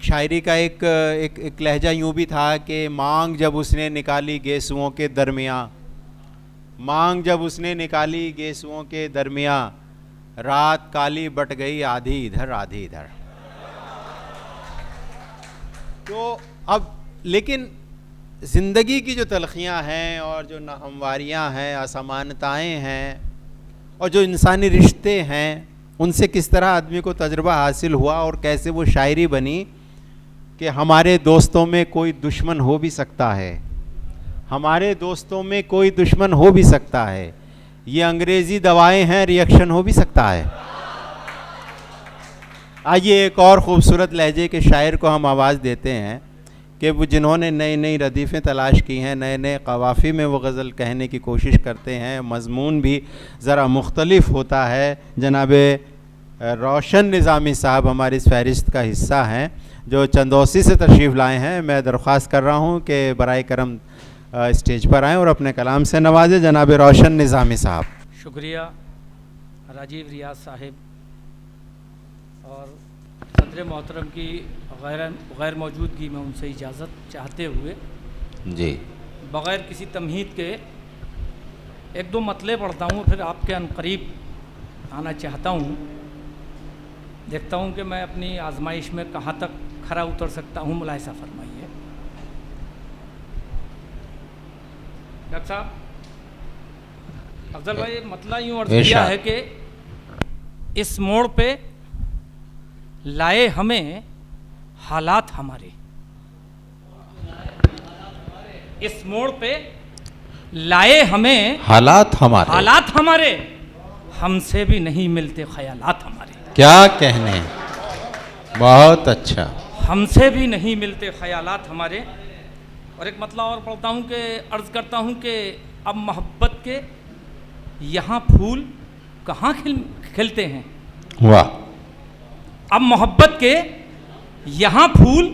शायरी का एक लहजा यूँ भी था कि मांग जब उसने निकाली गेसुओं के दरमियाँ, मांग जब उसने निकाली गेसुओं के दरमियाँ, रात काली बट गई आधी इधर आधी इधर। तो अब लेकिन ज़िंदगी की जो तलखियाँ हैं और जो नाहमवारियाँ हैं, असमानताएँ हैं और जो इंसानी रिश्ते हैं, उनसे किस तरह आदमी को तजुर्बा हासिल हुआ और कैसे वो शायरी बनी कि हमारे दोस्तों में कोई दुश्मन हो भी सकता है, हमारे दोस्तों में कोई दुश्मन हो भी सकता है, ये अंग्रेज़ी दवाएं हैं, रिएक्शन हो भी सकता है। आइए एक और ख़ूबसूरत लहजे के शायर को हम आवाज़ देते हैं कि वो जिन्होंने नई नई रदीफ़ें तलाश की हैं, नए नए कवाफ़ी में वो गज़ल कहने की कोशिश करते हैं, मज़मून भी ज़रा मुख्तलिफ़ होता है। जनाब रोशन निज़ामी साहब हमारी इस फ़हरिस्त का हिस्सा हैं जो चंदौसी से तशरीफ़ लाए हैं। मैं दरख्वास्त कर रहा हूँ कि बराए करम स्टेज पर आएँ और अपने कलाम से नवाजें। जनाब रोशन निज़ामी साहब। शुक्रिया राजीव रियाज साहिब और सदर मोहतरम की गैर मौजूदगी में उनसे इजाज़त चाहते हुए जी बग़ैर किसी तमहीद के एक दो मतले पढ़ता हूँ, फिर आपके अनकरीब आना चाहता हूँ। देखता हूँ कि मैं अपनी आजमाइश में कहाँ तक खरा उतर सकता हूँ। मुलाहिज़ा फरमाइए। डॉक्टर साहब, अफजल भाई, मतला यूँ अर्ज़ किया है कि इस मोड़ पे लाए हमें हालात हमारे, इस मोड़ पे लाए हमें हालात हमारे, हमसे भी नहीं मिलते ख्यालात हमारे। क्या कहने, बहुत अच्छा। हमसे भी नहीं मिलते ख्यालात हमारे। और एक मतलब और पढ़ता हूँ कि अर्ज़ करता हूँ कि अब मोहब्बत के यहाँ फूल कहाँ खिलते हैं। वाह। अब मोहब्बत के यहाँ फूल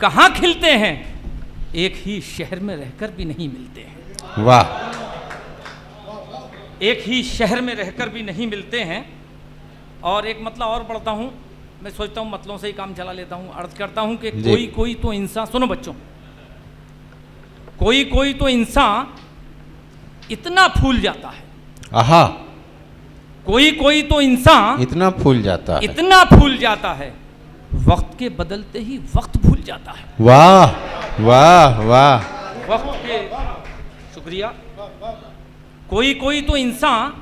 कहाँ खिलते हैं, एक ही शहर में रहकर भी नहीं मिलते हैं। वाह। एक ही शहर में रहकर भी नहीं मिलते हैं। और एक मतलब और पढ़ता हूँ, मैं सोचता हूँ मतलों से ही काम चला लेता हूँ। अर्ज करता हूँ कि कोई कोई तो इंसान, सुनो बच्चों, कोई कोई तो इंसान इतना फूल जाता है। आहा। कोई कोई तो इंसान इतना फूल जाता है, इतना फूल जाता है, वक्त के बदलते ही वक्त भूल जाता है। वाह वाह वाह। वक्त के, शुक्रिया। कोई कोई तो इंसान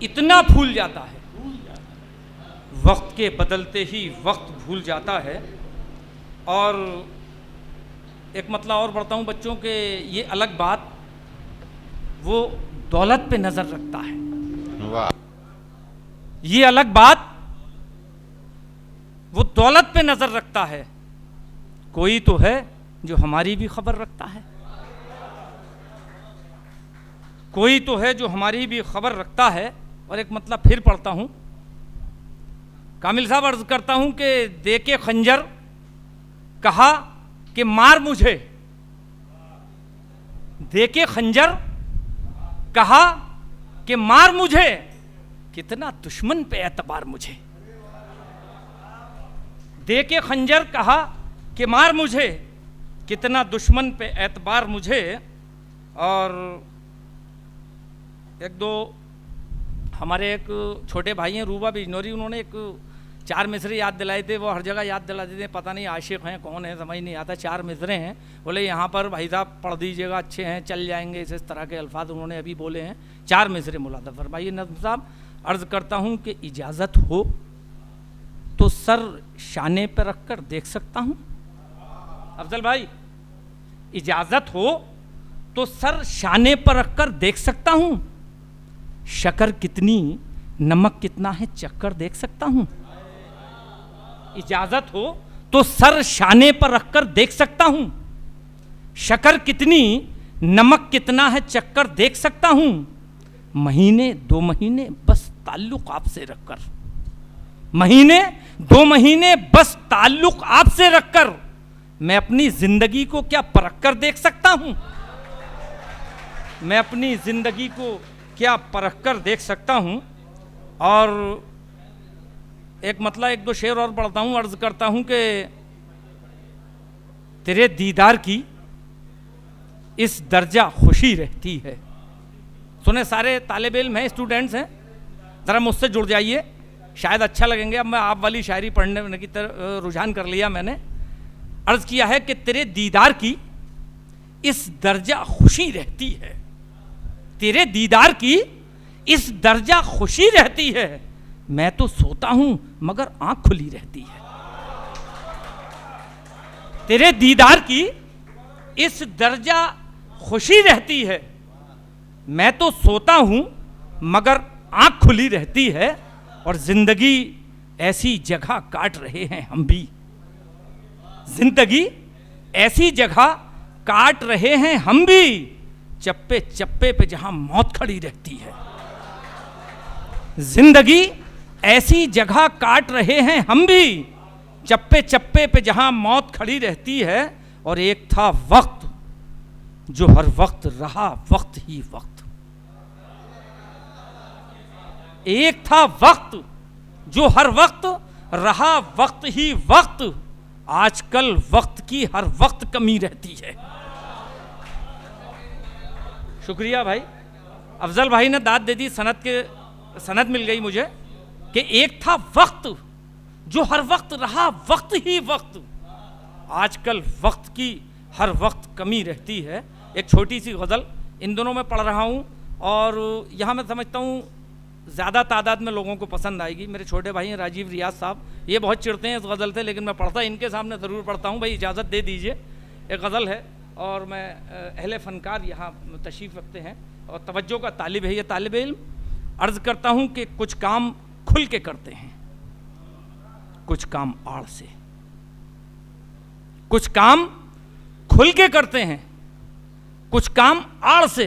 इतना फूल जाता है, वक्त के बदलते ही वक्त भूल जाता है। और एक मतलब और पढ़ता हूँ बच्चों के, ये अलग बात वो दौलत पे नज़र रखता है। वाह। ये अलग बात वो दौलत पे नज़र रखता है। कोई तो है जो हमारी भी खबर रखता है, कोई तो है जो हमारी भी खबर रखता है। और एक मतलब फिर पढ़ता हूँ, कामिल साहब अर्ज करता हूँ कि देके खंजर कहा कि मार मुझे, देके खंजर कहा कि मार मुझे, कितना दुश्मन पे एतबार मुझे। देके खंजर कहा कि मार मुझे, कितना दुश्मन पे एतबार मुझे। और एक दो हमारे एक छोटे भाई हैं रूबा बिजनौरी, उन्होंने एक 4 मिसरे याद दिलाए थे। वो हर जगह याद दिला देते हैं, पता नहीं आशिक हैं कौन है समझ नहीं आता। 4 मिसरे हैं, बोले यहाँ पर भाई साहब पढ़ दीजिएगा, अच्छे हैं, चल जाएंगे। इस तरह के अल्फाज उन्होंने अभी बोले हैं। 4 मिसरे मुलादा फरमाइए। नज़्म साहब, अर्ज़ करता हूँ कि इजाज़त हो तो सर शाने पर रख कर देख सकता हूँ। अफजल भाई, इजाज़त हो तो सर शाने पर रख कर देख सकता हूँ। शक्कर कितनी नमक कितना है चक्कर देख सकता हूँ। इजाज़त हो तो सर शाने पर रख कर देख सकता हूँ। शक्कर कितनी नमक कितना है चक्कर देख सकता हूँ। महीने 2 महीने बस ताल्लुक आपसे रखकर, महीने 2 महीने बस ताल्लुक आपसे रखकर मैं अपनी जिंदगी को क्या परख कर देख सकता हूं। मैं अपनी जिंदगी को क्या परख कर देख सकता हूं। और एक मतलब 1-2 शेर और पढ़ता हूं। अर्ज करता हूं कि तेरे दीदार की इस दर्जा खुशी रहती है। सुने सारे तालिब इल्म हैं, स्टूडेंट्स हैं, ज़रा मुझसे जुड़ जाइए, शायद अच्छा लगेंगे। अब मैं आप वाली शायरी पढ़ने की तरफ रुझान कर लिया मैंने। अर्ज़ किया है कि तेरे दीदार की इस दर्जा खुशी रहती है, तेरे दीदार की इस दर्जा खुशी रहती है, मैं तो सोता हूं मगर आंख खुली रहती है। तेरे दीदार की इस दर्जा खुशी रहती है, मैं तो सोता हूं मगर आंख खुली रहती है, और जिंदगी ऐसी जगह काट रहे हैं हम भी, जिंदगी ऐसी जगह काट रहे हैं हम भी, चप्पे चप्पे पे जहां मौत खड़ी रहती है। जिंदगी ऐसी जगह काट रहे हैं हम भी, चप्पे चप्पे पे जहां मौत खड़ी रहती है। और एक था वक्त जो हर वक्त रहा वक्त ही वक्त, एक था वक्त जो हर वक्त रहा वक्त ही वक्त, आजकल वक्त की हर वक्त कमी रहती है। शुक्रिया भाई, अफजल भाई ने दाद दे दी, सनद मिल गई मुझे कि एक था वक्त जो हर वक्त रहा वक्त ही वक्त, आजकल वक्त की हर वक्त कमी रहती है। एक छोटी सी गज़ल इन दोनों में पढ़ रहा हूँ, और यहाँ मैं समझता हूँ ज़्यादा तादाद में लोगों को पसंद आएगी। मेरे छोटे भाई हैं राजीव रियाज साहब, ये बहुत चिढ़ते हैं इस गज़ल से, लेकिन मैं पढ़ता इनके सामने ज़रूर पढ़ता हूँ। भाई इजाज़त दे दीजिए, एक गज़ल है और मैं अहले फ़नकार यहाँ तशरीफ़ रखते हैं और तवज्जो का तालिब है ये तालिब इल्म। अर्ज़ करता हूँ कि कुछ काम खुल के करते हैं, कुछ काम आड़ से, कुछ काम खुल के करते हैं, कुछ काम आड़ से,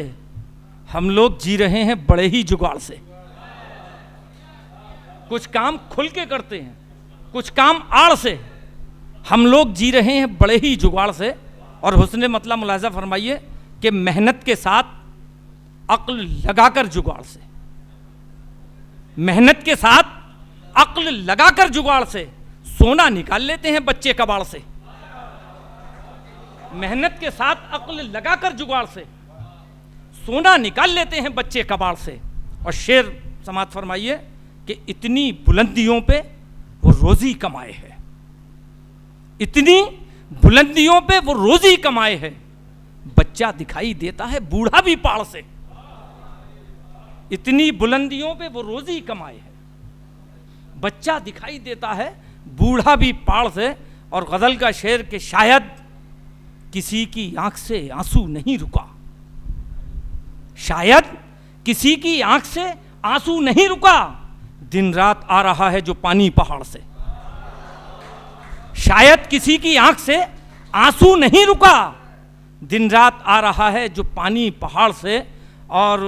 हम लोग जी रहे हैं बड़े ही जुगाड़ से। कुछ काम खुल के करते हैं, कुछ काम आड़ से, हम लोग जी रहे हैं बड़े ही जुगाड़ से। और हुस्ने मतलब मुलाज़ा फरमाइए कि मेहनत के साथ अक्ल लगाकर जुगाड़ से, मेहनत के साथ अक्ल लगाकर जुगाड़ से, सोना निकाल लेते हैं बच्चे कबाड़ से। मेहनत के साथ अक्ल लगाकर जुगाड़ से, सोना निकाल लेते हैं बच्चे कबाड़ से। और शेर समात फरमाइए कि इतनी बुलंदियों पे वो रोजी कमाए है, इतनी बुलंदियों पे वो रोजी कमाए है, बच्चा दिखाई देता है बूढ़ा भी पाड़ से। इतनी बुलंदियों पे वो रोजी कमाए है, बच्चा दिखाई देता है बूढ़ा भी पाड़ से। और गज़ल का शेर कि शायद किसी की आंख से आंसू नहीं रुका, शायद किसी की आंख से आंसू नहीं रुका, दिन रात आ रहा है जो पानी पहाड़ से। शायद किसी की आंख से आंसू नहीं रुका, दिन रात आ रहा है जो पानी पहाड़ से। और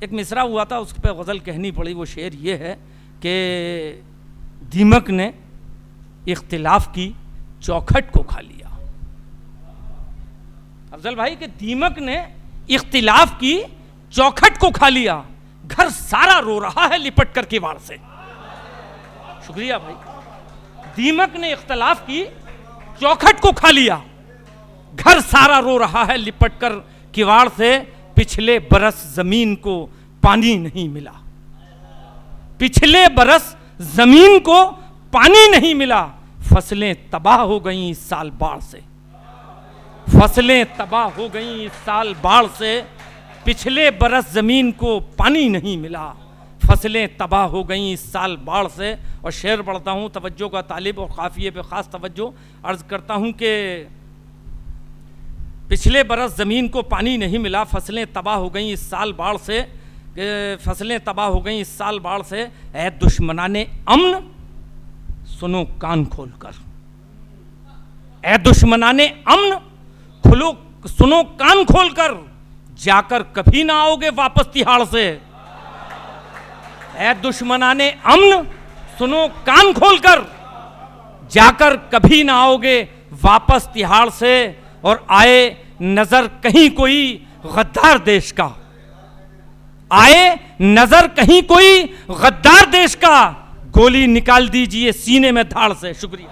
एक मिसरा हुआ था, उस पर गज़ल कहनी पड़ी। वो शेर ये है कि दीमक ने इख्तिलाफ की चौखट को खा लिया। अफजल भाई के दीमक ने इख्तिलाफ की चौखट को खा लिया, घर सारा रो रहा है लिपट कर किवाड़ से। शुक्रिया भाई। दीमक ने इख्तिलाफ की चौखट को खा लिया, घर सारा रो रहा है लिपट कर किवाड़ से। पिछले बरस जमीन को पानी नहीं मिला, पिछले बरस जमीन को पानी नहीं मिला, फसलें तबाह हो गईं इस साल बाढ़ से, फसलें तबाह हो गईं इस साल बाढ़ से। पिछले बरस जमीन को पानी नहीं मिला, फसलें तबाह हो गईं इस साल बाढ़ से। और शेर पढ़ता हूँ, तवज्जो का तालिब और काफिये पे ख़ास तवज्जो। अर्ज़ करता हूँ कि पिछले बरस ज़मीन को पानी नहीं मिला, फसलें तबाह हो गईं इस साल बाढ़ से, फसलें तबाह हो गईं इस साल बाढ़ से। ऐ दुश्मनाने अमन सुनो कान खोल कर, ऐ दुश्मनाने अमन खुलो सुनो कान खोल कर, जाकर कभी ना आओगे वापस तिहाड़ से। ऐ दुश्मनाने अमन सुनो कान खोलकर, जाकर कभी ना आओगे वापस तिहाड़ से। और आए नजर कहीं कोई गद्दार देश का, आए नजर कहीं कोई गद्दार देश का, गोली निकाल दीजिए सीने में धाड़ से। शुक्रिया।